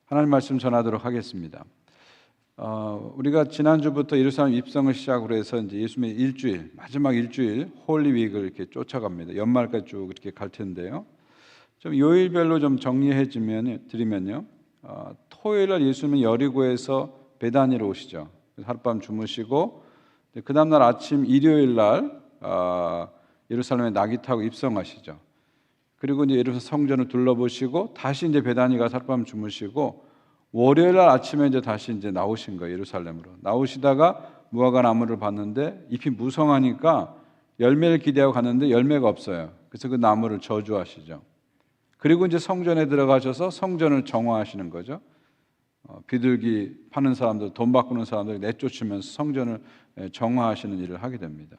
하나님 말씀 전하도록 하겠습니다. 우리가 지난주부터 예루살렘 입성을 시작으로 해서 이제 예수님의 일주일, 마지막 일주일 홀리윅을 이렇게 쫓아갑니다. 연말까지 쭉 이렇게 갈 텐데요. 좀 요일별로 좀 정리해 드리면요. 토요일 날 예수님은 여리고에서 베다니로 오시죠. 하룻밤 주무시고 그 다음 날 아침 일요일 날 예루살렘에 낙이 타고 입성하시죠. 그리고 이제 예루살렘 성전을 둘러보시고 다시 이제 베다니 가서 하룻밤 주무시고 월요일 날 아침에 이제 다시 이제 나오신 거예요. 예루살렘으로 나오시다가 무화과 나무를 봤는데 잎이 무성하니까 열매를 기대하고 갔는데 열매가 없어요. 그래서 그 나무를 저주하시죠. 그리고 이제 성전에 들어가셔서 성전을 정화하시는 거죠. 비둘기 파는 사람들, 돈 바꾸는 사람들 내쫓으면서 성전을 정화하시는 일을 하게 됩니다.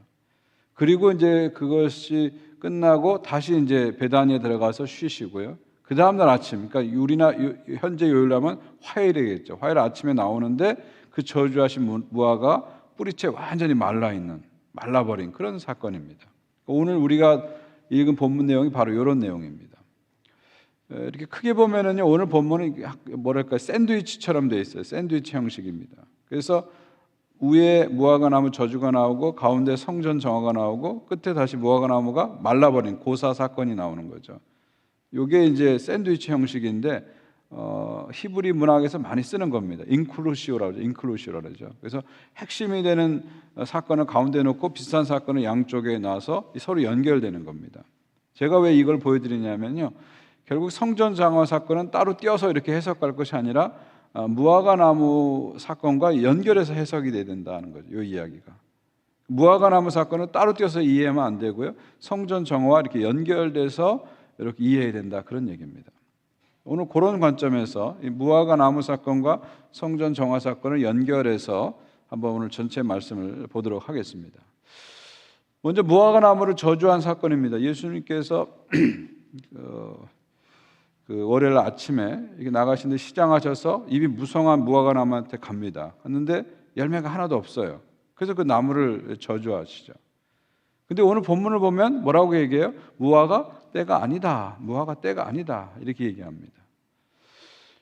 그리고 이제 그것이 끝나고 다시 이제 베다니에 들어가서 쉬시고요. 그 다음날 아침, 그러니까 우리나 현재 요일하면 화요일이겠죠. 화요일 아침에 나오는데 그 저주하신 무화과 뿌리채 완전히 말라버린 그런 사건입니다. 오늘 우리가 읽은 본문 내용이 바로 이런 내용입니다. 이렇게 크게 보면은요, 오늘 본문은 뭐랄까 샌드위치처럼 되어 있어요. 샌드위치 형식입니다. 그래서 위에 무화과 나무 저주가 나오고 가운데 성전 정화가 나오고 끝에 다시 무화과 나무가 말라버린 고사 사건이 나오는 거죠. 이게 이제 샌드위치 형식인데 히브리 문학에서 많이 쓰는 겁니다. 인클루시오라고 그러죠. 그래서 핵심이 되는 사건을 가운데 놓고 비슷한 사건을 양쪽에 놔서 서로 연결되는 겁니다. 제가 왜 이걸 보여드리냐면요, 결국 성전 장화 사건은 따로 띄어서 이렇게 해석할 것이 아니라 무화과 나무 사건과 연결해서 해석이 돼야 된다는 거죠. 이 이야기가 무화과 나무 사건은 따로 띄어서 이해하면 안 되고요, 성전 정화와 이렇게 연결돼서 이렇게 이해해야 된다, 그런 얘기입니다. 오늘 그런 관점에서 이 무화과 나무 사건과 성전 정화 사건을 연결해서 한번 오늘 전체 말씀을 보도록 하겠습니다. 먼저 무화과 나무를 저주한 사건입니다. 예수님께서 그 월요일 아침에 이렇게 나가시는데 시장하셔서 입이 무성한 무화과 나무한테 갑니다. 갔는데 열매가 하나도 없어요. 그래서 그 나무를 저주하시죠. 근데 오늘 본문을 보면 뭐라고 얘기해요? 무화과 때가 아니다. 무화과 때가 아니다. 이렇게 얘기합니다.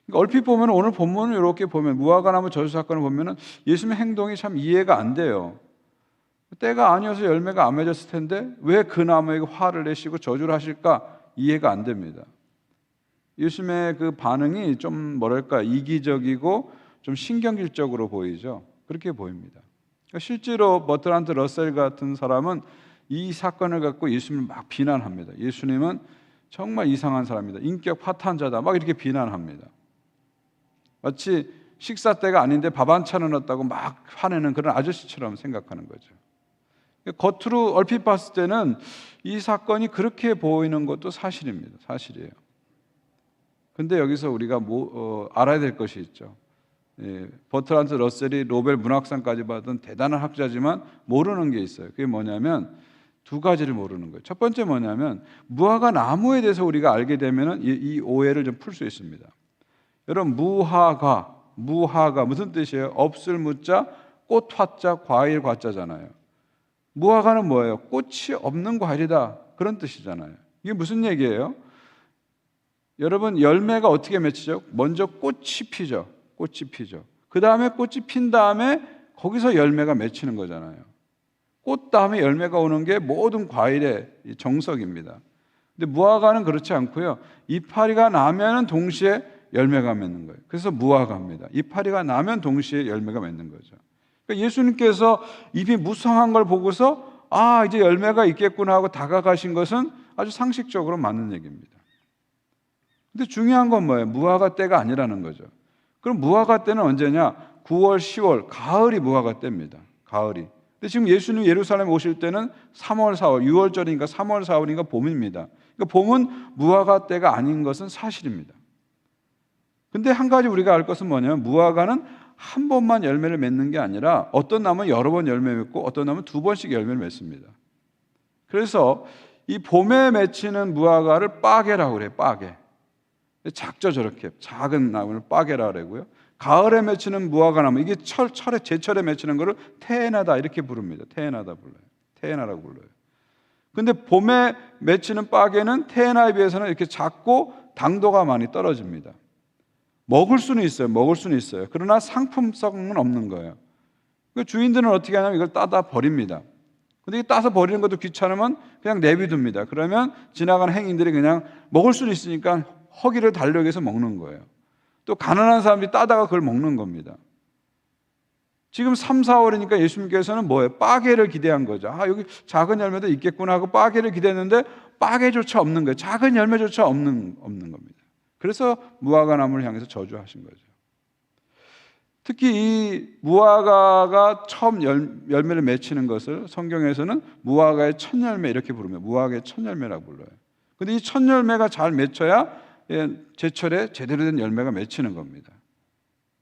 그러니까 얼핏 보면 오늘 본문을 이렇게 보면 무화과 나무 저주 사건을 보면은 예수님의 행동이 참 이해가 안 돼요. 때가 아니어서 열매가 안 맺었을 텐데 왜 그 나무에게 화를 내시고 저주를 하실까? 이해가 안 됩니다. 예수님의 그 반응이 좀 뭐랄까 이기적이고 좀 신경질적으로 보이죠. 그렇게 보입니다. 실제로 버트란트 러셀 같은 사람은 이 사건을 갖고 예수님을 막 비난합니다. 예수님은 정말 이상한 사람이다, 인격 파탄자다, 막 이렇게 비난합니다. 마치 식사 때가 아닌데 밥 한 차는 넣었다고 막 화내는 그런 아저씨처럼 생각하는 거죠. 겉으로 얼핏 봤을 때는 이 사건이 그렇게 보이는 것도 사실입니다. 사실이에요. 근데 여기서 우리가 알아야 될 것이 있죠. 버트란트 러셀이 노벨 문학상까지 받은 대단한 학자지만 모르는 게 있어요. 그게 뭐냐면 두 가지를 모르는 거예요. 첫 번째 뭐냐면 무화과 나무에 대해서 우리가 알게 되면 이 오해를 좀 풀 수 있습니다. 여러분, 무화과 무슨 뜻이에요? 없을 무자, 꽃 화자, 과일 과자잖아요. 무화과는 뭐예요? 꽃이 없는 과일이다, 그런 뜻이잖아요. 이게 무슨 얘기예요? 여러분, 열매가 어떻게 맺히죠? 먼저 꽃이 피죠. 그 다음에 꽃이 핀 다음에 거기서 열매가 맺히는 거잖아요. 꽃 다음에 열매가 오는 게 모든 과일의 정석입니다. 근데 무화과는 그렇지 않고요, 이파리가 나면 동시에 열매가 맺는 거예요. 그래서 무화과입니다. 이파리가 나면 동시에 열매가 맺는 거죠. 그러니까 예수님께서 잎이 무성한 걸 보고서 이제 열매가 있겠구나 하고 다가가신 것은 아주 상식적으로 맞는 얘기입니다. 근데 중요한 건 뭐예요? 무화과 때가 아니라는 거죠. 그럼 무화과 때는 언제냐? 9월, 10월, 가을이 무화과 때입니다. 가을이. 근데 지금 예수님 예루살렘 오실 때는 3월, 4월, 6월절이니까 3월, 4월이니까 봄입니다. 그러니까 봄은 무화과 때가 아닌 것은 사실입니다. 근데 한 가지 우리가 알 것은 뭐냐면 무화과는 한 번만 열매를 맺는 게 아니라 어떤 나무는 여러 번 열매 맺고 어떤 나무는 두 번씩 열매를 맺습니다. 그래서 이 봄에 맺히는 무화과를 빠게라고 그래요. 빠게. 작죠, 저렇게 작은 나무를 빠게라 그러고요. 가을에 맺히는 무화과 나무, 이게 제철에 맺히는 거를 테에나다 이렇게 부릅니다. 테에나라고 불러요. 근데 봄에 맺히는 빠게는 테에나에 비해서는 이렇게 작고 당도가 많이 떨어집니다. 먹을 수는 있어요. 그러나 상품성은 없는 거예요. 그 주인들은 어떻게 하냐면 이걸 따다 버립니다. 근데 따서 버리는 것도 귀찮으면 그냥 내비둡니다. 그러면 지나가는 행인들이 그냥 먹을 수는 있으니까 허기를 달래기 위해서 먹는 거예요. 또 가난한 사람들이 따다가 그걸 먹는 겁니다. 지금 3, 4월이니까 예수님께서는 뭐예요? 빠게를 기대한 거죠. 여기 작은 열매도 있겠구나 하고 빠게를 기대했는데 빠게조차 없는 거예요. 작은 열매조차 없는 겁니다. 그래서 무화과 나무를 향해서 저주하신 거죠. 특히 이 무화과가 처음 열매를 맺히는 것을 성경에서는 무화과의 첫 열매 이렇게 부릅니다. 무화과의 첫 열매라고 불러요. 그런데 이 첫 열매가 잘 맺혀야 제철에 제대로 된 열매가 맺히는 겁니다.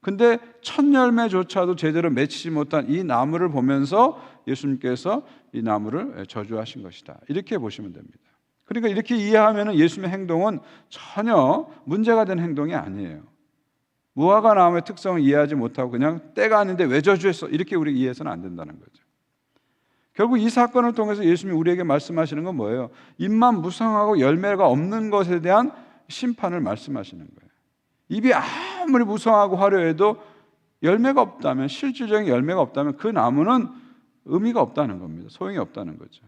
근데 첫 열매조차도 제대로 맺히지 못한 이 나무를 보면서 예수님께서 이 나무를 저주하신 것이다. 이렇게 보시면 됩니다. 그러니까 이렇게 이해하면 예수님의 행동은 전혀 문제가 된 행동이 아니에요. 무화과 나무의 특성을 이해하지 못하고 그냥 때가 아닌데 왜 저주했어? 이렇게 우리 이해해서는 안 된다는 거죠. 결국 이 사건을 통해서 예수님이 우리에게 말씀하시는 건 뭐예요? 입만 무성하고 열매가 없는 것에 대한 심판을 말씀하시는 거예요. 입이 아무리 무성하고 화려해도 열매가 없다면, 실질적인 열매가 없다면 그 나무는 의미가 없다는 겁니다. 소용이 없다는 거죠.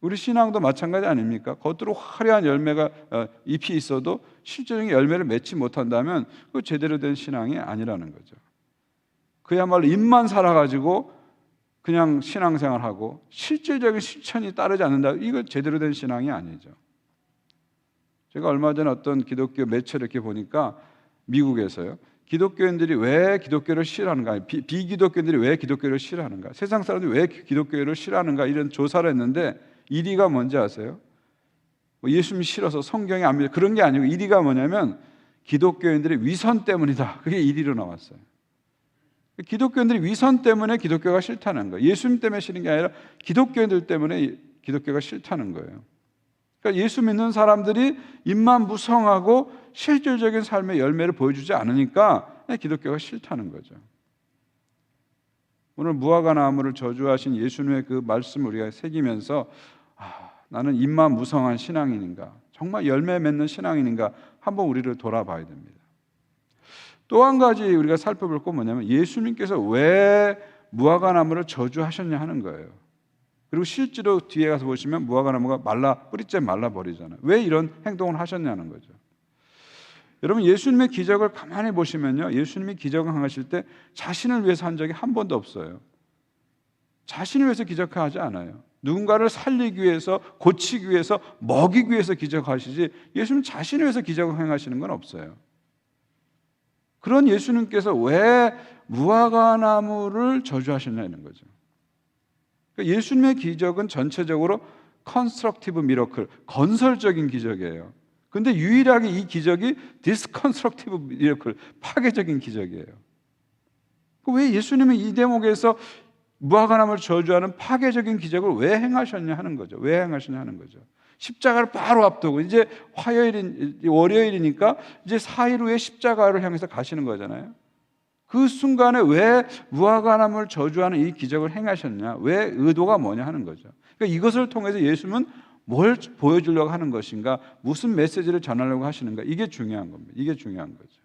우리 신앙도 마찬가지 아닙니까? 겉으로 화려한 열매가 잎이 있어도 실질적인 열매를 맺지 못한다면 그 제대로 된 신앙이 아니라는 거죠. 그야말로 입만 살아가지고 그냥 신앙생활하고 실질적인 실천이 따르지 않는다. 이거 제대로 된 신앙이 아니죠. 제가 얼마 전에 어떤 기독교 매체를 이렇게 보니까 미국에서요. 기독교인들이 왜 기독교를 싫어하는가? 비기독교인들이 왜 기독교를 싫어하는가? 세상 사람들이 왜 기독교를 싫어하는가? 이런 조사를 했는데 1위가 뭔지 아세요? 예수님이 싫어서 성경이 안 믿어. 그런 게 아니고 1위가 뭐냐면 기독교인들의 위선 때문이다. 그게 1위로 나왔어요. 기독교인들이 위선 때문에 기독교가 싫다는 거예요. 예수님 때문에 싫은 게 아니라 기독교인들 때문에 기독교가 싫다는 거예요. 그러니까 예수 믿는 사람들이 입만 무성하고 실질적인 삶의 열매를 보여주지 않으니까 기독교가 싫다는 거죠. 오늘 무화과 나무를 저주하신 예수님의 그 말씀을 우리가 새기면서 나는 입만 무성한 신앙인인가? 정말 열매 맺는 신앙인인가? 한번 우리를 돌아봐야 됩니다. 또 한 가지 우리가 살펴볼 건 뭐냐면 예수님께서 왜 무화과 나무를 저주하셨냐 하는 거예요. 그리고 실제로 뒤에 가서 보시면 무화과 나무가 뿌리째 말라버리잖아요. 왜 이런 행동을 하셨냐는 거죠. 여러분 예수님의 기적을 가만히 보시면요. 예수님이 기적을 행하실 때 자신을 위해서 한 적이 한 번도 없어요. 자신을 위해서 기적하지 않아요. 누군가를 살리기 위해서, 고치기 위해서, 먹이기 위해서 기적하시지 예수님 자신을 위해서 기적을 행하시는 건 없어요. 그런 예수님께서 왜 무화과 나무를 저주하셨냐는 거죠. 그러니까 예수님의 기적은 전체적으로 컨스트럭티브 미러클, 건설적인 기적이에요. 근데 유일하게 이 기적이 디스컨스트럭티브 미러클, 파괴적인 기적이에요. 왜 예수님은 이 대목에서 무화과 나무를 저주하는 파괴적인 기적을 왜 행하셨냐 하는 거죠. 왜 행하셨냐 하는 거죠. 십자가를 바로 앞두고 이제 월요일이니까 이제 4일 후에 십자가를 향해서 가시는 거잖아요. 그 순간에 왜 무화과 나무를 저주하는 이 기적을 행하셨냐? 왜 의도가 뭐냐 하는 거죠. 그러니까 이것을 통해서 예수님은 뭘 보여주려고 하는 것인가? 무슨 메시지를 전하려고 하시는가? 이게 중요한 겁니다. 이게 중요한 거죠.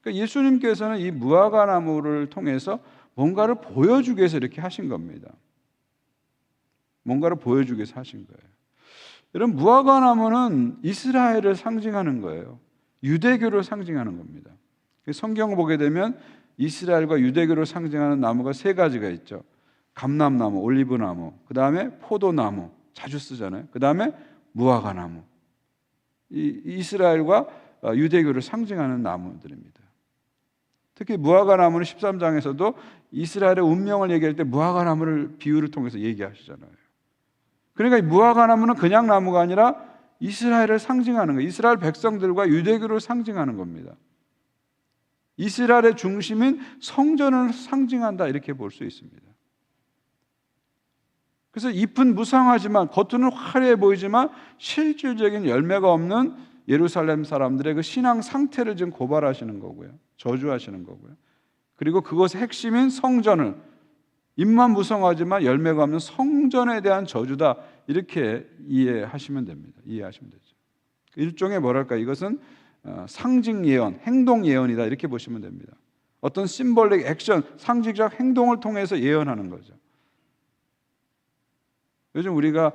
그러니까 예수님께서는 이 무화과 나무를 통해서 뭔가를 보여주기 위해서 이렇게 하신 겁니다. 뭔가를 보여주기 위해서 하신 거예요. 여러분 무화과 나무는 이스라엘을 상징하는 거예요. 유대교를 상징하는 겁니다. 성경을 보게 되면 이스라엘과 유대교를 상징하는 나무가 세 가지가 있죠. 감람나무, 올리브나무, 그 다음에 포도나무, 자주 쓰잖아요. 그 다음에 무화과나무. 이스라엘과 유대교를 상징하는 나무들입니다. 특히 무화과나무는 13장에서도 이스라엘의 운명을 얘기할 때 무화과나무를 비유를 통해서 얘기하시잖아요. 그러니까 이 무화과나무는 그냥 나무가 아니라 이스라엘을 상징하는 거예요. 이스라엘 백성들과 유대교를 상징하는 겁니다. 이스라엘의 중심인 성전을 상징한다 이렇게 볼 수 있습니다. 그래서 잎은 무성하지만 겉으로는 화려해 보이지만 실질적인 열매가 없는 예루살렘 사람들의 그 신앙 상태를 지금 고발하시는 거고요. 저주하시는 거고요. 그리고 그것의 핵심인 성전을 잎만 무성하지만 열매가 없는 성전에 대한 저주다 이렇게 이해하시면 됩니다. 이해하시면 되죠. 일종의 뭐랄까, 이것은 상징 예언, 행동 예언이다, 이렇게 보시면 됩니다. 어떤 심볼릭 액션, 상징적 행동을 통해서 예언하는 거죠. 요즘 우리가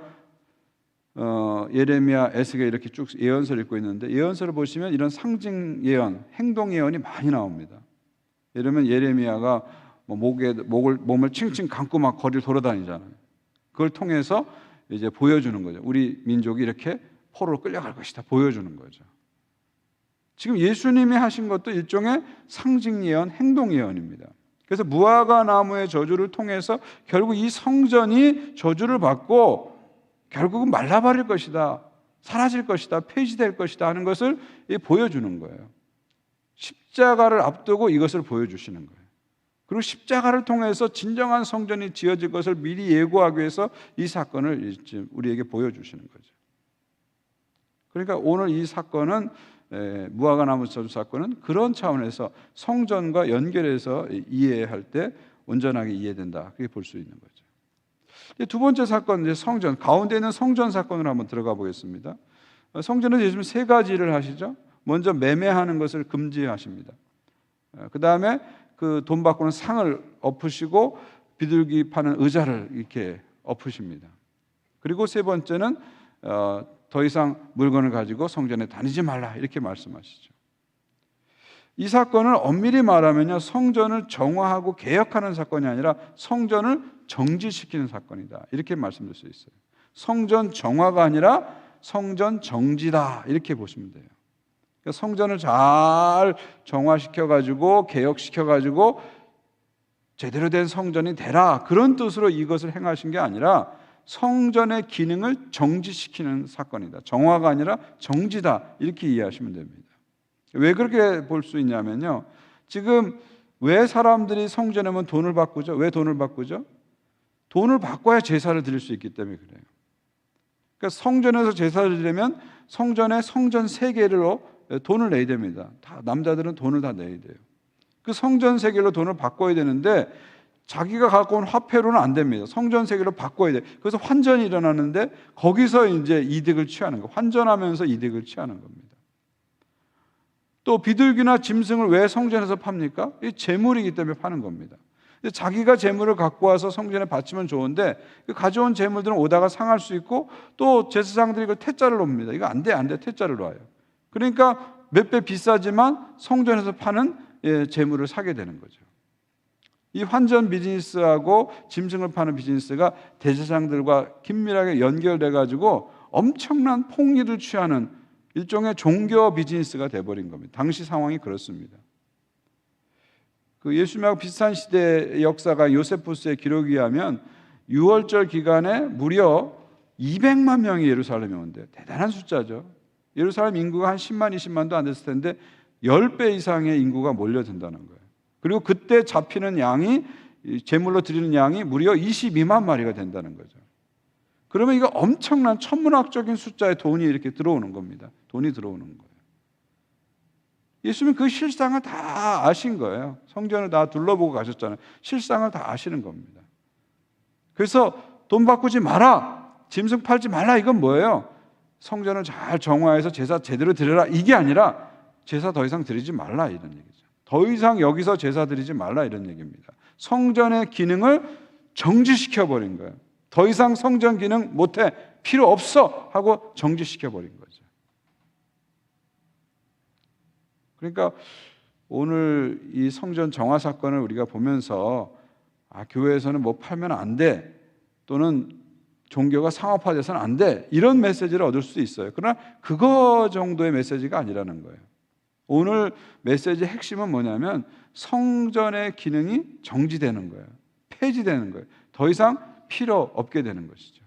예레미야, 에스겔 이렇게 쭉 예언서를 읽고 있는데, 예언서를 보시면 이런 상징 예언, 행동 예언이 많이 나옵니다. 예를 들면 예레미야가 몸을 칭칭 감고 막 거리를 돌아다니잖아요. 그걸 통해서 이제 보여주는 거죠. 우리 민족이 이렇게 포로로 끌려갈 것이다, 보여주는 거죠. 지금 예수님이 하신 것도 일종의 상징 예언, 행동 예언입니다. 그래서 무화과 나무의 저주를 통해서 결국 이 성전이 저주를 받고 결국은 말라버릴 것이다, 사라질 것이다, 폐지될 것이다 하는 것을 보여주는 거예요. 십자가를 앞두고 이것을 보여주시는 거예요. 그리고 십자가를 통해서 진정한 성전이 지어질 것을 미리 예고하기 위해서 이 사건을 우리에게 보여주시는 거죠. 그러니까 오늘 이 사건은, 무화과 나무 저주 사건은 그런 차원에서 성전과 연결해서 이해할 때 온전하게 이해된다, 그렇게 볼 수 있는 거죠. 두 번째 사건, 이제 성전, 가운데 있는 성전 사건으로 한번 들어가 보겠습니다. 성전은 예수님 세 가지를 하시죠. 먼저 매매하는 것을 금지하십니다. 그 다음에 그 돈 바꾸는 상을 엎으시고 비둘기 파는 의자를 이렇게 엎으십니다. 그리고 세 번째는 더 이상 물건을 가지고 성전에 다니지 말라, 이렇게 말씀하시죠. 이 사건을 엄밀히 말하면요, 성전을 정화하고 개혁하는 사건이 아니라 성전을 정지시키는 사건이다, 이렇게 말씀드릴 수 있어요. 성전 정화가 아니라 성전 정지다, 이렇게 보시면 돼요. 그러니까 성전을 잘 정화시켜가지고 개혁시켜가지고 제대로 된 성전이 되라, 그런 뜻으로 이것을 행하신 게 아니라 성전의 기능을 정지시키는 사건이다. 정화가 아니라 정지다, 이렇게 이해하시면 됩니다. 왜 그렇게 볼 수 있냐면요, 지금 왜 사람들이 성전에 오면 돈을 바꾸죠? 왜 돈을 바꾸죠? 돈을 바꿔야 제사를 드릴 수 있기 때문에 그래요. 그러니까 성전에서 제사를 드리려면 성전의 성전 세계로 돈을 내야 됩니다. 다 남자들은 돈을 다 내야 돼요. 그 성전 세계로 돈을 바꿔야 되는데 자기가 갖고 온 화폐로는 안 됩니다. 성전 세계로 바꿔야 돼요. 그래서 환전이 일어나는데 거기서 이제 이득을 취하는 거예요. 환전하면서 이득을 취하는 겁니다. 또 비둘기나 짐승을 왜 성전에서 팝니까? 이 재물이기 때문에 파는 겁니다. 자기가 재물을 갖고 와서 성전에 바치면 좋은데 가져온 재물들은 오다가 상할 수 있고, 또 제사장들이 이걸 퇴짜를 놓습니다. 이거 안 돼, 퇴짜를 놓아요. 그러니까 몇 배 비싸지만 성전에서 파는 재물을 사게 되는 거죠. 이 환전 비즈니스하고 짐승을 파는 비즈니스가 대제사장들과 긴밀하게 연결돼 가지고 엄청난 폭리를 취하는 일종의 종교 비즈니스가 돼버린 겁니다. 당시 상황이 그렇습니다. 그 예수님하고 비슷한 시대의 역사가 요세푸스의 기록에 의하면 6월절 기간에 무려 200만 명이 예루살렘에 온대요. 대단한 숫자죠. 예루살렘 인구가 한 10만, 20만도 안 됐을 텐데 10배 이상의 인구가 몰려든다는 거예요. 그리고 그때 잡히는 양이, 제물로 드리는 양이 무려 22만 마리가 된다는 거죠. 그러면 이거 엄청난 천문학적인 숫자의 돈이 이렇게 들어오는 겁니다. 돈이 들어오는 거예요. 예수님은 그 실상을 다 아신 거예요. 성전을 다 둘러보고 가셨잖아요. 실상을 다 아시는 겁니다. 그래서 돈 바꾸지 마라, 짐승 팔지 말라, 이건 뭐예요? 성전을 잘 정화해서 제사 제대로 드려라, 이게 아니라 제사 더 이상 드리지 말라, 이런 얘기죠. 더 이상 여기서 제사 드리지 말라, 이런 얘기입니다. 성전의 기능을 정지시켜버린 거예요. 더 이상 성전 기능 못해, 필요 없어 하고 정지시켜버린 거죠. 그러니까 오늘 이 성전 정화 사건을 우리가 보면서 교회에서는 뭐 팔면 안 돼, 또는 종교가 상업화돼서는 안 돼, 이런 메시지를 얻을 수 있어요. 그러나 그거 정도의 메시지가 아니라는 거예요. 오늘 메시지의 핵심은 뭐냐면 성전의 기능이 정지되는 거예요. 폐지되는 거예요. 더 이상 필요 없게 되는 것이죠.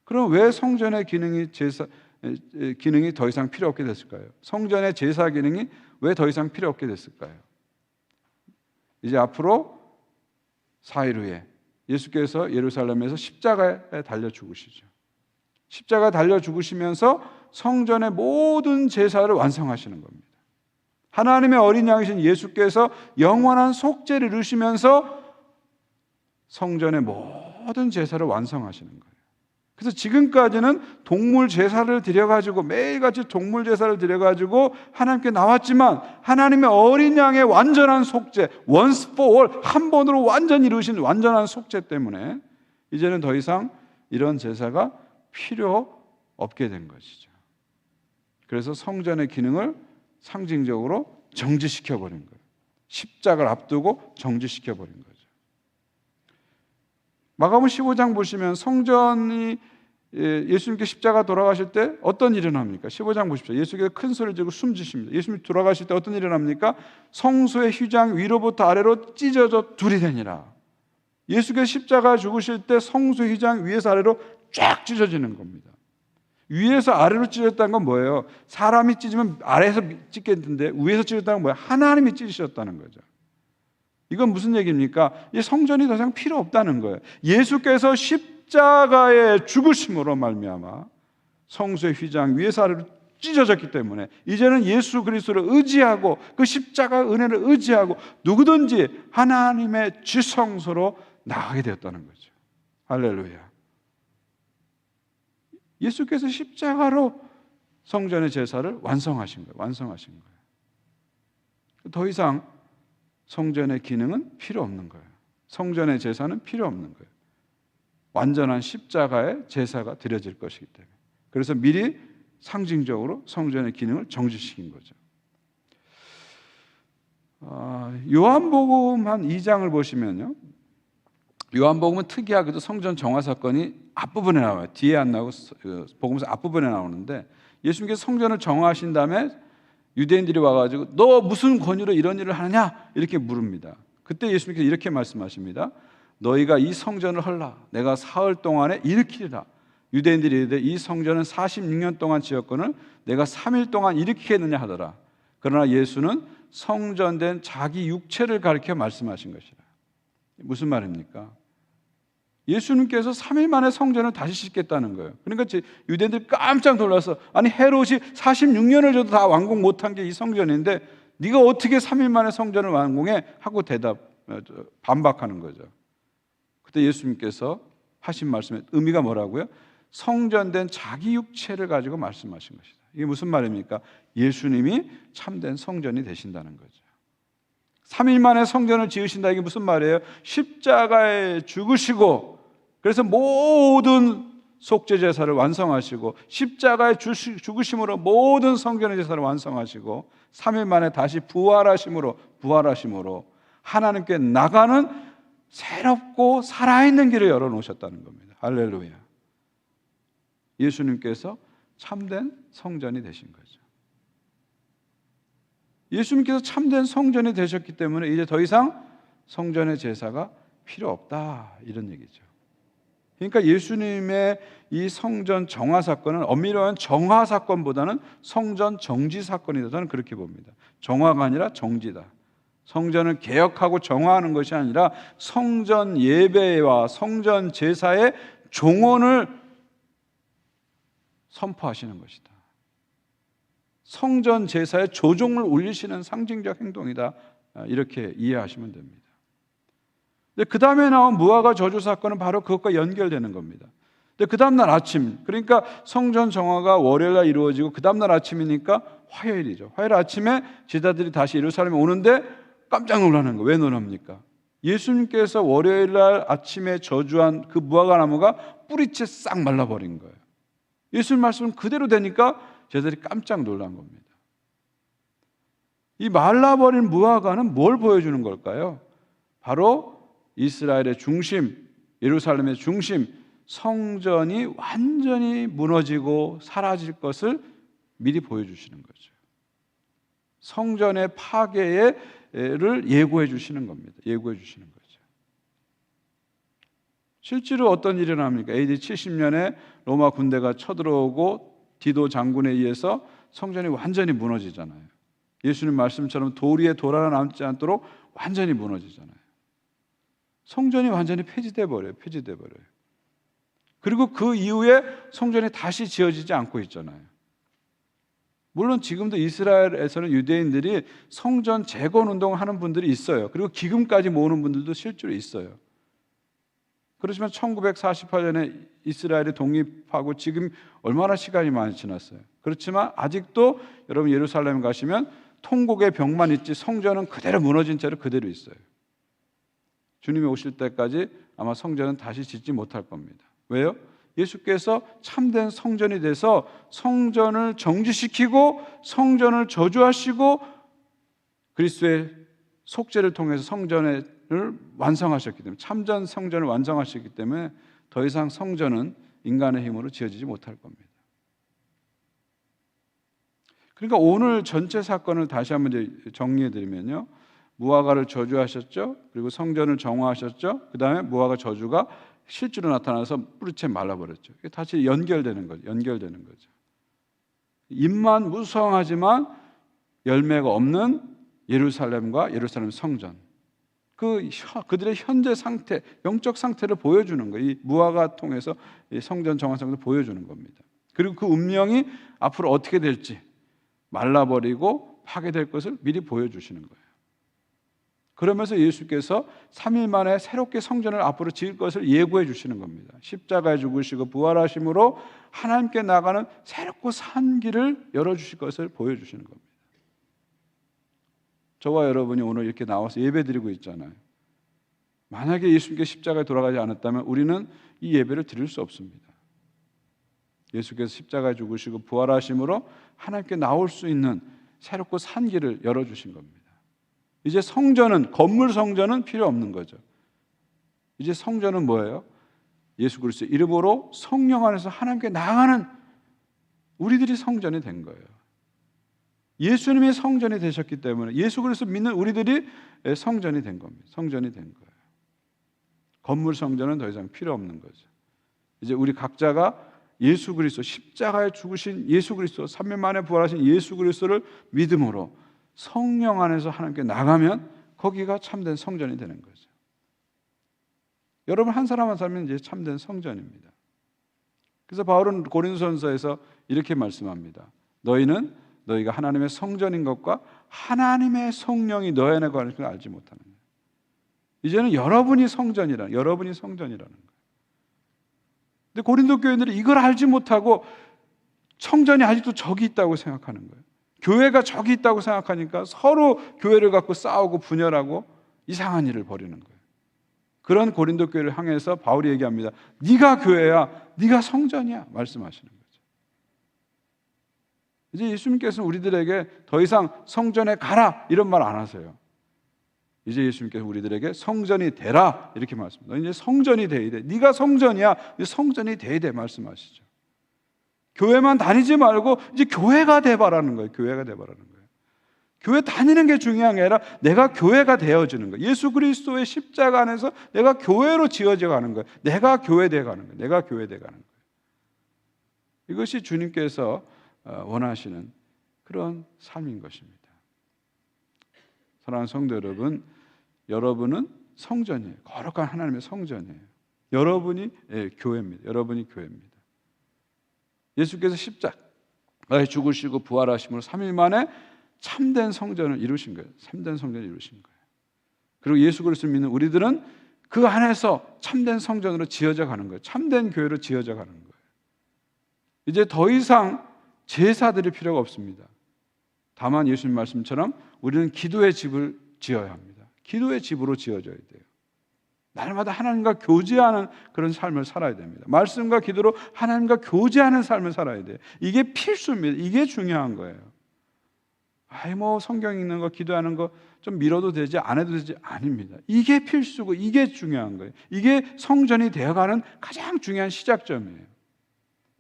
그럼 왜 성전의 기능이 더 이상 필요 없게 됐을까요? 성전의 제사 기능이 왜 더 이상 필요 없게 됐을까요? 이제 앞으로 4일 후에 예수께서 예루살렘에서 십자가에 달려 죽으시죠. 십자가에 달려 죽으시면서 성전의 모든 제사를 완성하시는 겁니다. 하나님의 어린 양이신 예수께서 영원한 속죄를 이루시면서 성전의 모든 제사를 완성하시는 거예요. 그래서 지금까지는 동물 제사를 드려가지고 매일같이 동물 제사를 드려가지고 하나님께 나왔지만 하나님의 어린 양의 완전한 속죄, once for all, 한 번으로 완전히 이루신 완전한 속죄 때문에 이제는 더 이상 이런 제사가 필요 없게 된 것이죠. 그래서 성전의 기능을 상징적으로 정지시켜버린 거예요. 십자가를 앞두고 정지시켜버린 거죠. 마가복음 15장 보시면 성전이 예수님께 십자가 돌아가실 때 어떤 일이 일어납니까? 15장 보십시오. 예수께서 큰 소리를 지르고 숨지십니다. 예수님이 돌아가실 때 어떤 일이 일어납니까? 성소의 휘장 위로부터 아래로 찢어져 둘이 되니라. 예수께서 십자가 죽으실 때 성소의 휘장 위에서 아래로 쫙 찢어지는 겁니다. 위에서 아래로 찢어졌다는 건 뭐예요? 사람이 찢으면 아래에서 찢겠는데 위에서 찢었다는 건 뭐예요? 하나님이 찢으셨다는 거죠. 이건 무슨 얘기입니까? 이 성전이 더 이상 필요 없다는 거예요. 예수께서 십자가의 죽으심으로 말미암아 성소의 휘장 위에서 아래로 찢어졌기 때문에 이제는 예수 그리스도를 의지하고 그 십자가 은혜를 의지하고 누구든지 하나님의 지성소로 나가게 되었다는 거죠. 할렐루야. 예수께서 십자가로 성전의 제사를 완성하신 거예요. 완성하신 거예요. 더 이상 성전의 기능은 필요 없는 거예요. 성전의 제사는 필요 없는 거예요. 완전한 십자가의 제사가 드려질 것이기 때문에. 그래서 미리 상징적으로 성전의 기능을 정지시킨 거죠. 요한복음 한 2장을 보시면요. 요한복음은 특이하게도 성전 정화 사건이 앞부분에 나와요. 뒤에 안 나오고 복음서 앞부분에 나오는데 예수님께서 성전을 정화하신 다음에 유대인들이 와가지고 너 무슨 권위로 이런 일을 하느냐 이렇게 물습니다. 그때 예수님께서 이렇게 말씀하십니다. 너희가 이 성전을 헐라 내가 사흘 동안에 일으키리라. 유대인들이 이르되 이 성전은 46년 동안 지었거늘 내가 3일 동안 일으키겠느냐 하더라. 그러나 예수는 성전된 자기 육체를 가리켜 말씀하신 것이라. 무슨 말입니까? 예수님께서 3일 만에 성전을 다시 짓겠다는 거예요. 그러니까 유대인들이 깜짝 놀라서 아니 헤롯이 46년을 줘도 다 완공 못한 게 이 성전인데 네가 어떻게 3일 만에 성전을 완공해? 하고 반박하는 거죠. 그때 예수님께서 하신 말씀의 의미가 뭐라고요? 성전된 자기 육체를 가지고 말씀하신 것이다. 이게 무슨 말입니까? 예수님이 참된 성전이 되신다는 거죠. 3일 만에 성전을 지으신다. 이게 무슨 말이에요? 십자가에 죽으시고 그래서 모든 속죄 제사를 완성하시고 십자가에 죽으심으로 모든 성전의 제사를 완성하시고 3일 만에 다시 부활하심으로 하나님께 나가는 새롭고 살아있는 길을 열어놓으셨다는 겁니다. 할렐루야. 예수님께서 참된 성전이 되신 거죠. 예수님께서 참된 성전이 되셨기 때문에 이제 더 이상 성전의 제사가 필요 없다 이런 얘기죠. 그러니까 예수님의 이 성전 정화 사건은 엄밀히 말하면 정화 사건보다는 성전 정지 사건이다. 저는 그렇게 봅니다. 정화가 아니라 정지다. 성전을 개혁하고 정화하는 것이 아니라 성전 예배와 성전 제사의 종언을 선포하시는 것이다. 성전 제사에 조종을 울리시는 상징적 행동이다. 이렇게 이해하시면 됩니다. 근데 그 다음에 나온 무화과 저주 사건은 바로 그것과 연결되는 겁니다. 근데 그 다음날 아침, 그러니까 성전 정화가 월요일날 이루어지고 그 다음날 아침이니까 화요일이죠. 화요일 아침에 제자들이 다시 예루살렘에 오는데 깜짝 놀라는 거예요. 왜 놀랍니까? 예수님께서 월요일날 아침에 저주한 그 무화과 나무가 뿌리채 싹 말라버린 거예요. 예수님 말씀은 그대로 되니까 제자들이 깜짝 놀란 겁니다. 이 말라버린 무화과는 뭘 보여주는 걸까요? 바로 이스라엘의 중심, 예루살렘의 중심, 성전이 완전히 무너지고 사라질 것을 미리 보여주시는 거죠. 성전의 파괴를 예고해 주시는 겁니다. 예고해 주시는 거죠. 실제로 어떤 일이 일어납니까? AD 70년에 로마 군대가 쳐들어오고 디도 장군에 의해서 성전이 완전히 무너지잖아요. 예수님 말씀처럼 돌 위에 돌 하나 남지 않도록 완전히 무너지잖아요. 성전이 완전히 폐지돼 버려요. 그리고 그 이후에 성전이 다시 지어지지 않고 있잖아요. 물론 지금도 이스라엘에서는 유대인들이 성전 재건 운동을 하는 분들이 있어요. 그리고 기금까지 모으는 분들도 실제로 있어요. 그렇지만 1948년에 이스라엘이 독립하고 지금 얼마나 시간이 많이 지났어요. 그렇지만 아직도 여러분 예루살렘 가시면 통곡의 벽만 있지 성전은 그대로 무너진 채로 그대로 있어요. 주님이 오실 때까지 아마 성전은 다시 짓지 못할 겁니다. 왜요? 예수께서 참된 성전이 돼서 성전을 정지시키고 성전을 저주하시고 그리스도의 속죄를 통해서 성전을 완성하셨기 때문에, 참전 성전을 완성하셨기 때문에 더 이상 성전은 인간의 힘으로 지어지지 못할 겁니다. 그러니까 오늘 전체 사건을 다시 한번 이제 정리해드리면요, 무화과를 저주하셨죠. 그리고 성전을 정화하셨죠. 그 다음에 무화과 저주가 실제로 나타나서 뿌리채 말라버렸죠. 이게 다시 연결되는 거죠. 연결되는 거죠. 입만 무성하지만 열매가 없는 예루살렘과 예루살렘 성전, 그들의 현재 상태, 영적 상태를 보여주는 거예요. 이 무화과 통해서 이 성전 정화성을 보여주는 겁니다. 그리고 그 운명이 앞으로 어떻게 될지, 말라버리고 파괴될 것을 미리 보여주시는 거예요. 그러면서 예수께서 3일 만에 새롭게 성전을 앞으로 지을 것을 예고해 주시는 겁니다. 십자가에 죽으시고 부활하심으로 하나님께 나가는 새롭고 산 길을 열어주실 것을 보여주시는 겁니다. 저와 여러분이 오늘 이렇게 나와서 예배드리고 있잖아요. 만약에 예수님께 십자가에 돌아가지 않았다면 우리는 이 예배를 드릴 수 없습니다. 예수께서 십자가에 죽으시고 부활하심으로 하나님께 나올 수 있는 새롭고 산 길을 열어주신 겁니다. 이제 성전은, 건물 성전은 필요 없는 거죠. 이제 성전은 뭐예요? 예수 그리스도의 이름으로 성령 안에서 하나님께 나아가는 우리들이 성전이 된 거예요. 예수님이 성전이 되셨기 때문에 예수 그리스도 믿는 우리들이 성전이 된 겁니다. 성전이 된 거예요. 건물 성전은 더 이상 필요 없는 거죠. 이제 우리 각자가 예수 그리스도, 십자가에 죽으신 예수 그리스도, 3일 만에 부활하신 예수 그리스도를 믿음으로 성령 안에서 하나님께 나가면 거기가 참된 성전이 되는 거죠. 여러분 한 사람 한 사람은 이제 참된 성전입니다. 그래서 바울은 고린도전서에서 이렇게 말씀합니다. 너희는 너희가 하나님의 성전인 것과 하나님의 성령이 너희 안에 거하는 것을 알지 못하는 거예요. 이제는 여러분이 성전이라는 거예요. 근데 고린도 교인들이 이걸 알지 못하고 성전이 아직도 적이 있다고 생각하는 거예요. 교회가 적이 있다고 생각하니까 서로 교회를 갖고 싸우고 분열하고 이상한 일을 벌이는 거예요. 그런 고린도 교회를 향해서 바울이 얘기합니다. 네가 교회야, 네가 성전이야 말씀하시는 거죠. 이제 예수님께서는 우리들에게 더 이상 성전에 가라 이런 말 안 하세요. 이제 예수님께서 우리들에게 성전이 되라 이렇게 말씀합니다. 너 이제 성전이 돼야 돼. 네가 성전이야. 이제 성전이 돼야 돼 말씀하시죠. 교회만 다니지 말고 이제 교회가 돼봐라는 거예요. 교회가 돼봐라는 거예요. 교회 다니는 게 중요한 게 아니라 내가 교회가 되어지는 거예요. 예수 그리스도의 십자가 안에서 내가 교회로 지어져 가는 거예요. 내가 교회 돼 가는 거예요. 내가 교회 돼 가는 거예요. 이것이 주님께서 원하시는 그런 삶인 것입니다. 사랑하는 성도 여러분, 여러분은 성전이에요. 거룩한 하나님의 성전이에요. 여러분이 교회입니다. 여러분이 교회입니다. 예수께서 십자가에 죽으시고 부활하심으로 3일 만에 참된 성전을 이루신 거예요. 참된 성전을 이루신 거예요. 그리고 예수 그리스도를 믿는 우리들은 그 안에서 참된 성전으로 지어져 가는 거예요. 참된 교회로 지어져 가는 거예요. 이제 더 이상 제사 드릴 필요가 없습니다. 다만 예수님 말씀처럼 우리는 기도의 집을 지어야 합니다. 기도의 집으로 지어져야 돼요. 날마다 하나님과 교제하는 그런 삶을 살아야 됩니다. 말씀과 기도로 하나님과 교제하는 삶을 살아야 돼요. 이게 필수입니다. 이게 중요한 거예요. 성경 읽는 거, 기도하는 거 좀 미뤄도 되지, 안 해도 되지, 아닙니다. 이게 필수고 이게 중요한 거예요. 이게 성전이 되어가는 가장 중요한 시작점이에요.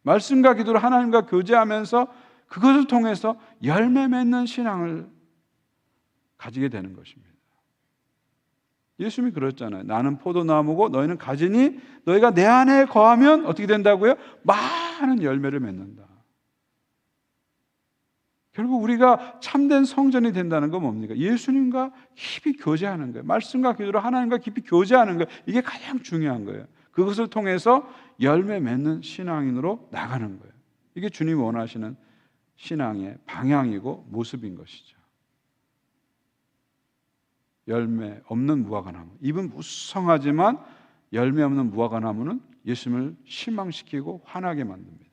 말씀과 기도로 하나님과 교제하면서 그것을 통해서 열매 맺는 신앙을 가지게 되는 것입니다. 예수님이 그랬잖아요. 나는 포도나무고 너희는 가지니 너희가 내 안에 거하면 어떻게 된다고요? 많은 열매를 맺는다. 결국 우리가 참된 성전이 된다는 건 뭡니까? 예수님과 깊이 교제하는 거예요. 말씀과 기도로 하나님과 깊이 교제하는 거예요. 이게 가장 중요한 거예요. 그것을 통해서 열매 맺는 신앙인으로 나가는 거예요. 이게 주님이 원하시는 신앙의 방향이고 모습인 것이죠. 열매 없는 무화과나무, 잎은 무성하지만 열매 없는 무화과 나무는 예수님을 실망시키고 화나게 만듭니다.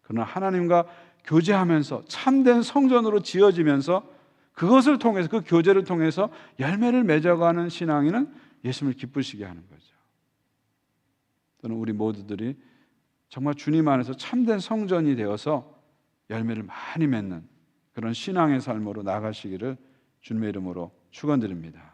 그러나 하나님과 교제하면서 참된 성전으로 지어지면서 그것을 통해서, 그 교제를 통해서 열매를 맺어가는 신앙인은 예수님을 기쁘시게 하는 거죠. 저는 우리 모두들이 정말 주님 안에서 참된 성전이 되어서 열매를 많이 맺는 그런 신앙의 삶으로 나가시기를 주님의 이름으로 축원드립니다.